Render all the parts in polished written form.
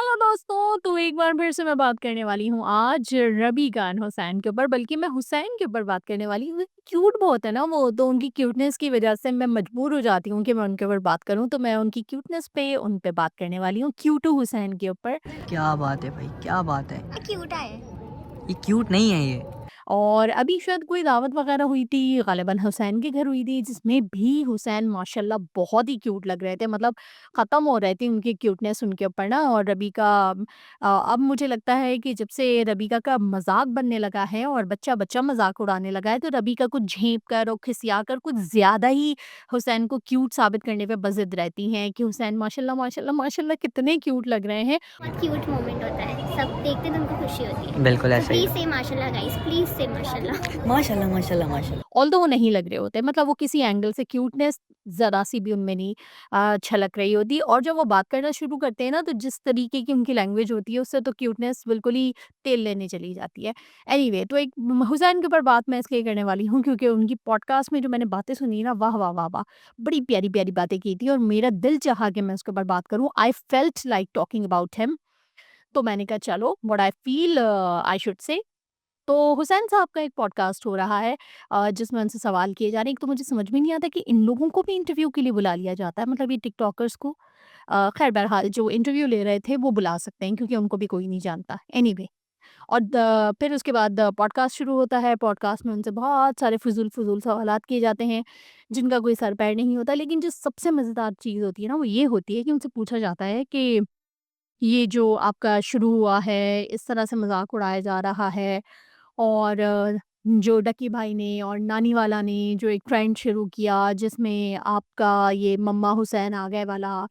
Hello दोस्तों, तो एक बार फिर से मैं बात करने वाली हूँ आज रबी खान हुसैन के ऊपर, बल्कि मैं हुसैन के ऊपर बात करने वाली हूँ। क्यूट बहुत है ना वो, तो उनकी क्यूटनेस की वजह से मैं मजबूर हो जाती हूँ कि मैं उनके ऊपर बात करूँ, तो मैं उनकी क्यूटनेस पे उन पे बात करने वाली हूँ, क्यूटू हुसैन के ऊपर। क्या बात है भाई, क्या बात है। क्यूट है। ये क्यूट नहीं है ये। और अभी शायद कोई दावत वगैरह हुई थी, गालिबन हुसैन के घर हुई थी, जिसमें भी हुसैन माशाल्लाह बहुत ही क्यूट लग रहे थे। मतलब ख़त्म हो रहे थे उनकी क्यूटनेस उनके ऊपर ना। और रबीका अब मुझे लगता है कि जब से रबीका का मज़ाक बनने लगा है और बच्चा-बच्चा मज़ाक उड़ाने लगा है, तो रबीका कुछ झेंप कर और खिसिया कर कुछ ज़्यादा ही हुसैन को क्यूट साबित करने पे बज़िद रहती हैं कि हुसैन माशाल्लाह, माशाल्लाह, माशाल्लाह कितने क्यूट लग रहे हैं। बहुत क्यूट मोमेंट होता है, सब देखते हैं तो उनको खुशी होती है। बिल्कुल तो ऐसा ही प्लीज़ है। से माशाल्लाह गाइस, प्लीज़ से माशाल्लाह। माशाल्लाह, माशाल्लाह, माशाल्लाह। ऑल्दो वो नहीं लग रहे होते, मतलब वो किसी एंगल से क्यूटनेस ज़रा-सी भी उनमें नहीं छलक रही होती। और जब वो बात करना शुरू करते हैं ना, तो जिस तरीके की उनकी लैंग्वेज होती है, उससे तो क्यूटनेस बिल्कुल ही तेल लेने चली जाती है। एनीवे, तो एक हुसैन के ऊपर बात मैं इसलिए करने वाली हूँ क्योंकि उनकी पॉडकास्ट में जो मैंने बातें सुनी ना, वाह, वाह, वाह, वाह! बड़ी प्यारी-प्यारी बातें की थी और मेरा दिल चाहा कि मैं उसके ऊपर बात करूँ। I felt like talking about him. तो मैंने कहा चलो, what I feel I should say. तो हुसैन साहब का एक पॉडकास्ट हो रहा है जिसमें उनसे सवाल किए जा रहे हैं। एक तो मुझे समझ में नहीं आता कि इन लोगों को भी इंटरव्यू के लिए बुला लिया जाता है, मतलब ये टिकटॉकर्स को। खैर बहरहाल जो इंटरव्यू ले रहे थे वो बुला सकते हैं क्योंकि उनको भी कोई नहीं जानता। एनीवे, और फिर उसके बाद पॉडकास्ट शुरू होता है। पॉडकास्ट में उनसे बहुत सारे फ़ुज़ूल-फ़ुज़ूल सवालात किए जाते हैं, जिनका कोई सर पैर नहीं होता। लेकिन जो सबसे मज़ेदार चीज़ होती है ना, वो ये होती है कि उनसे पूछा जाता है कि ये जो आपका शुरू हुआ है, इस तरह से मज़ाक उड़ाया जा रहा है, और जो डकी भाई ने और नानी वाला ने जो एक ट्रेंड शुरू किया, जिसमें आपका ये मम्मा हुसैन आ गए वाला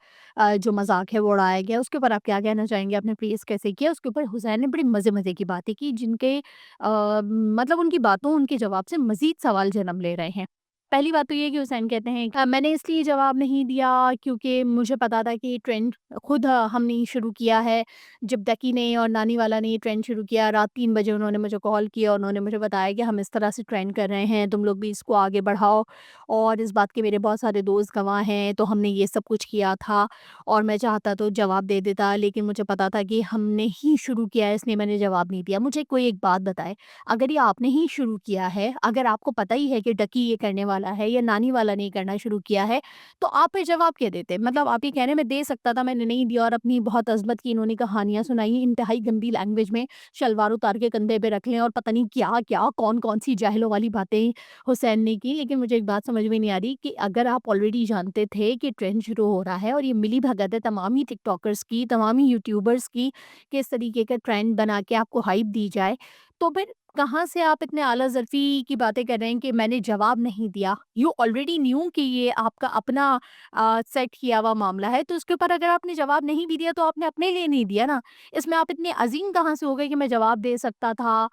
जो मज़ाक है वो उड़ाया गया, उसके ऊपर आप क्या कहना चाहेंगे? आपने प्रेज़ कैसे किया? उसके ऊपर हुसैन ने बड़ी मज़े-मज़े की बातें की, जिनके मतलब उनकी बातों, उनके जवाब से मज़ीद सवाल जन्म ले रहे हैं। पहली बात तो ये है कि हुसैन कहते हैं मैंने इसलिए जवाब नहीं दिया क्योंकि मुझे पता था कि ये ट्रेंड खुद हमने ही शुरू किया है। जब डकी ने और नानी वाला ने ये ट्रेंड शुरू किया, रात 3 बजे उन्होंने मुझे कॉल किया, उन्होंने मुझे बताया कि हम इस तरह से ट्रेंड कर रहे हैं, तुम लोग भी इसको आगे बढ़ाओ, और इस बात के मेरे बहुत सारे दोस्त गवाह हैं, तो हमने ये सब कुछ किया था। और मैं चाहता तो जवाब दे देता, लेकिन मुझे पता था कि हमने ही शुरू किया है, इसलिए मैंने जवाब नहीं दिया। मुझे कोई एक बात बताएँ, अगर ये आपने ही शुरू किया है, अगर आपको पता ही है कि डकी ये करने वाला है या नानी वाला ने ये करना शुरू किया है, तो आप फिर जवाब क्या देते? मतलब आप ये कह रहे हैं मैं दे सकता था, मैंने नहीं दिया, और अपनी बहुत अज़मत की इन्होंने कहानियाँ सुनाई इंतहाई गंदी लैंग्वेज में, शलवार उतार के कंधे पे रख लें और पता नहीं क्या-क्या, कौन-कौन सी जाहिलों वाली बातें हुसैन ने की। लेकिन मुझे एक बात समझ में नहीं आ रही कि अगर आप ऑलरेडी जानते थे कि ट्रेंड शुरू हो रहा है और ये मिली-भगत है तमाम ही टिकटॉकर्स की, तमाम ही यूट्यूबर्स की, कि इस तरीके का ट्रेंड बना के आपको हाइप दी जाए, तो फिर कहाँ से आप इतने आला ज़र्फ़ी की बातें कर रहे हैं कि मैंने जवाब नहीं दिया? यू ऑलरेडी न्यू कि ये आपका अपना सेट किया हुआ मामला है, तो उसके ऊपर अगर आपने जवाब नहीं भी दिया, तो आपने अपने लिए नहीं दिया ना। इसमें आप इतने अज़ीम कहाँ से हो गए कि मैं जवाब दे सकता था,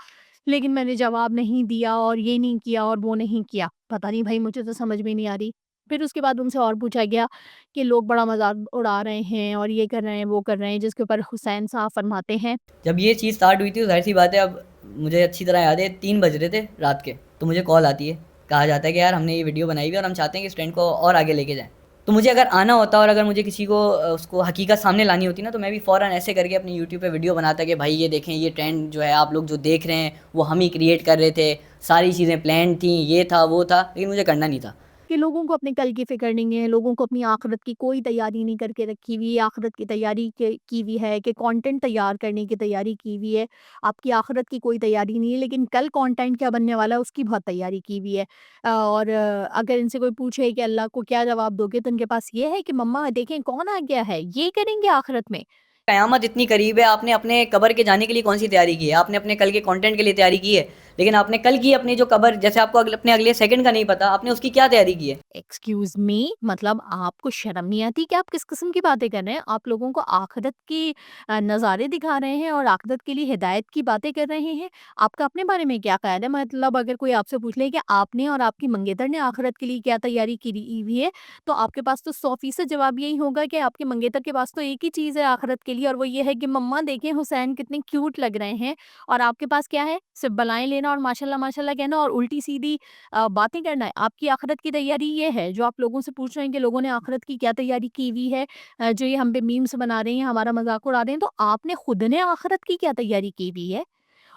लेकिन मैंने जवाब नहीं दिया और ये नहीं किया और वो नहीं किया। पता नहीं भई, मुझे तो समझ में नहीं आ रही। फिर उसके बाद उनसे और पूछा गया कि लोग बड़ा मज़ाक उड़ा रहे हैं और ये कर रहे हैं, वो कर रहे हैं, जिसके ऊपर हुसैन साहब फरमाते हैं। जब ये चीज़ स्टार्ट हुई थी तो ज़ाहिर-सी बात है, अब मुझे अच्छी तरह याद है 3 बज रहे थे रात के, तो मुझे कॉल आती है। कहा जाता है कि यार हमने ये वीडियो बनाई हुई है और हम चाहते हैं कि इस ट्रेंड को और आगे लेके जाएँ। तो मुझे अगर आना होता और अगर मुझे किसी को उसको हकीकत सामने लानी होती ना, तो मैं भी फ़ौरन ऐसे करके अपने यूट्यूब पे वीडियो बनाता कि भाई ये देखें, ये ट्रेंड जो है आप लोग जो देख रहे हैं वो हम ही क्रिएट कर रहे थे। सारी चीज़ें प्लान्ड थी, ये था, वो था, लेकिन मुझे करना नहीं था। कि लोगों को अपने कल की फ़िक्र नहीं है, लोगों को अपनी आख़िरत की कोई तैयारी नहीं करके रखी हुई है, आख़िरत की तैयारी के की हुई है, कि कंटेंट तैयार करने की तैयारी की हुई है। आपकी आख़िरत की कोई तैयारी नहीं है, लेकिन कल कंटेंट क्या बनने वाला है उसकी बहुत तैयारी की हुई है। और अगर इनसे कोई पूछे कि अल्लाह को क्या जवाब दोगे, तो इनके पास ये है कि मम्मा देखें कौन आ गया है, ये करेंगे आख़िरत में। कयामत इतनी करीब है, आपने अपने कब्र के जाने के लिए कौन-सी तैयारी की है? आपने अपने कल के कंटेंट के लिए तैयारी की है, लेकिन आपने कल की अपनी जो कब्र, जैसे आपको अपने अगले सेकंड का नहीं पता, आपने उसकी क्या तैयारी की है? एक्सक्यूज़ मी, मतलब आपको शर्म नहीं आती कि आप किस किस्म की बातें कर रहे हैं? आप लोगों को आखिरत के नज़ारे दिखा रहे हैं और आखिरत के लिए हिदायत की बातें कर रहे हैं। आपका अपने बारे में क्या ख़्याल है? मतलब अगर कोई आपसे पूछ ले कि आपने और आपकी मंगेतर ने आखिरत के लिए क्या तैयारी की हुई है, तो आपके पास तो 100% जवाब यही होगा कि आपके मंगेतर के पास तो एक ही चीज़ है आखिरत के डेली, और वो ये है कि मम्मा देखें हुसैन कितने क्यूट लग रहे हैं, और आपके पास क्या है, सिर्फ बलाएं लेना और माशाल्लाह माशाल्लाह कहना और उल्टी सीधी बातें करना है। आपकी आखिरत की तैयारी ये है जो आप लोगों से पूछ रहे हैं कि लोगों ने आखिरत की क्या तैयारी की हुई है, जो ये हम पे मीम्स बना रहे हैं, हमारा मजाक उड़ा रहे हैं, तो आपने खुद ने आखिरत की क्या तैयारी की हुई है।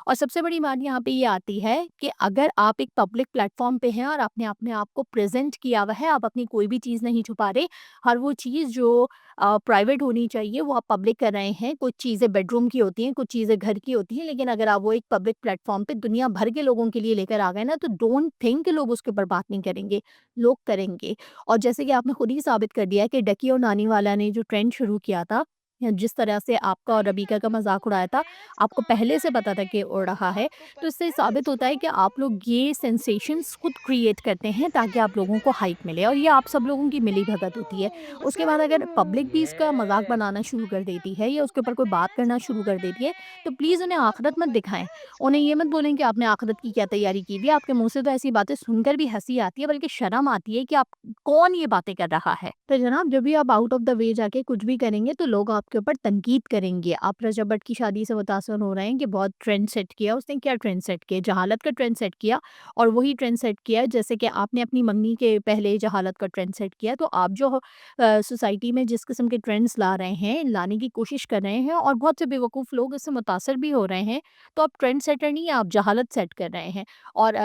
और सबसे बड़ी बात यहाँ पे ये आती है कि अगर आप एक पब्लिक प्लेटफॉर्म पे हैं और आपने अपने आप को प्रेजेंट किया हुआ है, आप अपनी कोई भी चीज़ नहीं छुपा रहे, हर वो चीज़ जो प्राइवेट होनी चाहिए वो आप पब्लिक कर रहे हैं। कुछ चीज़ें बेडरूम की होती हैं, कुछ चीज़ें घर की होती हैं, लेकिन अगर आप वो एक पब्लिक प्लेटफॉर्म पे दुनिया भर के लोगों के लिए लेकर आ गए ना, तो डोंट थिंक कि लोग उसके ऊपर बात नहीं करेंगे, लोग करेंगे। और जैसे कि आपने खुद ही साबित कर दिया है कि डकी और नानी वाला ने जो ट्रेंड शुरू किया था, या जिस तरह से आपका और रबीका का मजाक उड़ाया था, आपको पहले से पता था कि उड़ रहा है, तो इससे साबित होता है कि आप लोग ये सेंसेशंस खुद क्रिएट करते हैं ताकि आप लोगों को हाइप मिले, और ये आप सब लोगों की मिली भगत होती है। उसके बाद अगर पब्लिक भी इसका मजाक बनाना शुरू कर देती है या उसके ऊपर कोई बात करना शुरू कर देती है, तो प्लीज़ उन्हें आखिरत मत दिखाएं। उन्हें ये मत बोलें कि आपने आखिरत की क्या तैयारी की हुई है। आपके मुंह से तो ऐसी बातें सुनकर भी हंसी आती है, बल्कि शर्म आती है कि आप कौन ये बातें कर रहा है। तो जनाब, जब भी आप आउट ऑफ द वे जाके कुछ भी करेंगे तो लोग आपके ऊपर तनकीद करेंगे। आप रजब भट्ट की शादी से मुतासर हो रहे हैं कि बहुत ट्रेंड सेट किया। उसने क्या ट्रेंड सेट किया? जहालत का ट्रेंड सेट किया, और वही ट्रेंड सेट किया जैसे कि आपने अपनी मंगनी के पहले जहालत का ट्रेंड सेट किया। तो आप जो सोसाइटी में जिस किस्म के ट्रेंड्स ला रहे हैं, लाने की कोशिश कर रहे हैं, और बहुत से बेवकूफ़ लोग इससे मुतासर भी हो रहे हैं, तो आप ट्रेंड सेटर नहीं, आप जहालत सेट कर रहे हैं। और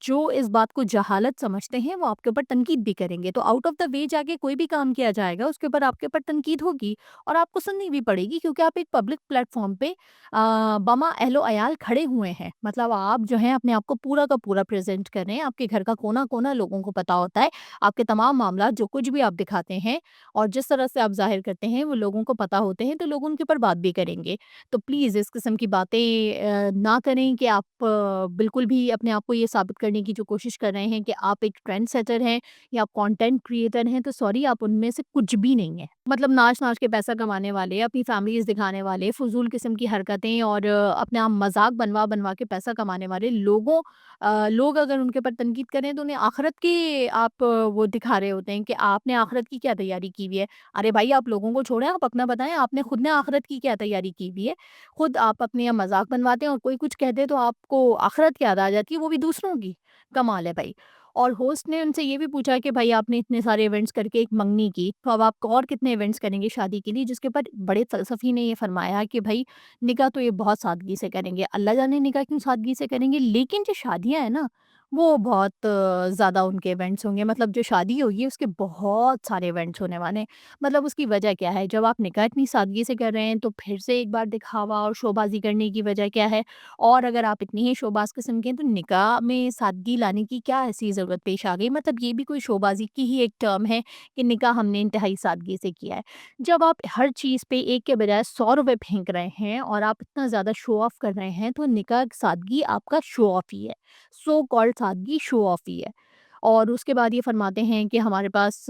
जो इस बात को जहालत समझते हैं वो आपके ऊपर तनकीद भी करेंगे। तो आउट ऑफ द वे जाके कोई भी काम किया जाएगा उसके ऊपर आपके ऊपर तनकीद होगी, और आपको सुननी भी पड़ेगी, क्योंकि आप एक पब्लिक प्लेटफॉर्म पे बमा अहलो अयाल खड़े हुए हैं। मतलब आप जो हैं अपने आप को पूरा का पूरा प्रेजेंट कर रहे हैं। आपके घर का कोना कोना लोगों को पता होता है। आपके तमाम मामला जो कुछ भी आप दिखाते हैं और जिस तरह से आप जाहिर करते हैं वो लोगों को पता होते हैं, तो लोग उनके ऊपर बात भी करेंगे। तो प्लीज़ इस किस्म की बातें ना करें कि आप बिल्कुल भी अपने आप को ये साबित करने की जो कोशिश कर रहे हैं कि आप एक ट्रेंड सेटर हैं या आप कंटेंट क्रिएटर हैं, तो सॉरी, आप उनमें से कुछ भी नहीं है। मतलब नाच-नाच के पैसा कमाने वाले, अपनी फैमिलीज़ दिखाने वाले, फ़ुज़ूल किस्म की हरकतें और अपना मज़ाक बनवा-बनवा के पैसा कमाने वाले लोग अगर उनके ऊपर तनकीद करें तो उन्हें आखिरत की आप वो दिखा रहे होते हैं कि आपने आखिरत की क्या तैयारी की हुई है। अरे भाई, आप लोगों को छोड़ें, आप अपना बताएँ, आपने खुद ने आखिरत की क्या तैयारी की हुई है? खुद आप अपने यहाँ मज़ाक बनवाते हैं और कोई कुछ कह दे तो आपको आखिरत याद आ जाती है, वो भी दूसरों की। कमाल है भाई। और होस्ट ने उनसे ये भी पूछा कि भाई आपने इतने सारे इवेंट्स करके एक मंगनी की, तो अब आप और कितने इवेंट्स करेंगे शादी के लिए? जिसके ऊपर बड़े फ़लसफ़ी ने ये फरमाया कि भाई निकाह तो ये बहुत सादगी से करेंगे। अल्लाह जाने निकाह क्यों सादगी से करेंगे, लेकिन जो शादियाँ हैं ना, वो बहुत ज़्यादा उनके इवेंट्स होंगे। मतलब जो शादी होगी उसके बहुत सारे इवेंट्स होने वाले हैं। मतलब उसकी वजह क्या है? जब आप निकाह इतनी सादगी से कर रहे हैं तो फिर से एक बार दिखावा और शोबाज़ी करने की वजह क्या है? और अगर आप इतनी ही शोबाज़ किस्म के हैं तो निकाह में सादगी लाने की क्या ऐसी ज़रूरत पेश आ गई? मतलब ये भी कोई शोबाज़ी की ही एक टर्म है कि निकाह हमने इंतहाई सादगी से किया है। जब आप हर चीज़ पे एक के बजाय 100 रुपए फेंक रहे हैं और आप इतना ज़्यादा शो ऑफ कर रहे हैं, तो निकाह सादगी आपका शो ऑफ ही है। सो कॉल्ड सादगी शो ऑफ ही है। और उसके बाद ये फरमाते हैं कि हमारे पास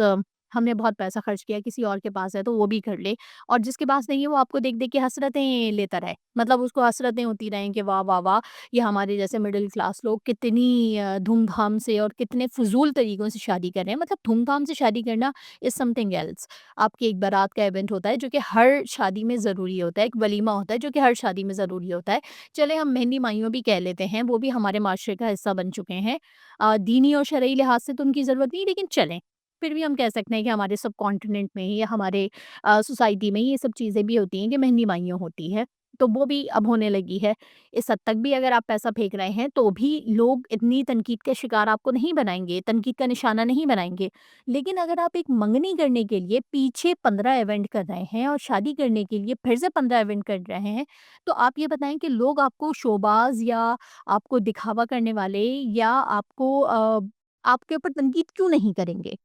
हमने बहुत पैसा खर्च किया, किसी और के पास है तो वो भी कर ले, और जिसके पास नहीं है वो आपको देख-देख के हसरतें लेता रहे। मतलब उसको हसरतें होती रहें कि वाह, वाह, वाह! ये हमारे जैसे मिडल क्लास लोग कितनी धूम-धाम से और कितने फ़ुज़ूल तरीकों से शादी कर रहे हैं। मतलब धूम-धाम से शादी करना इज़ समथिंग एल्स। आपकी एक बारात का इवेंट होता है जो कि हर शादी में ज़रूरी होता है, एक वलीमा होता है जो कि हर शादी में ज़रूरी होता है। चलें हम मेहंदी माइयों भी कह लेते हैं, वो भी हमारे माशरे का हिस्सा बन चुके हैं। दीनी और शरई लिहाज से तो उनकी ज़रूरत नहीं, लेकिन चलें, फिर भी हम कह सकते हैं कि हमारे सबकॉन्टिनेंट में या हमारे सोसाइटी में ये सब चीज़ें भी होती हैं कि मेहंदी माइयों होती है, तो वो भी अब होने लगी है। इस हद तक भी अगर आप पैसा फेंक रहे हैं, तो भी लोग इतनी तनकीद का शिकार आपको नहीं बनाएँगे, तनकीद का निशाना नहीं बनाएँगे। लेकिन अगर आप एक मंगनी करने के लिए पीछे 15 इवेंट कर रहे हैं और शादी करने के लिए फिर से 15 इवेंट कर रहे हैं, तो आप ये बताएँ कि लोग आपको शोबाज़ या आपको दिखावा करने वाले या आपको आपके ऊपर तनकीद क्यों नहीं करेंगे?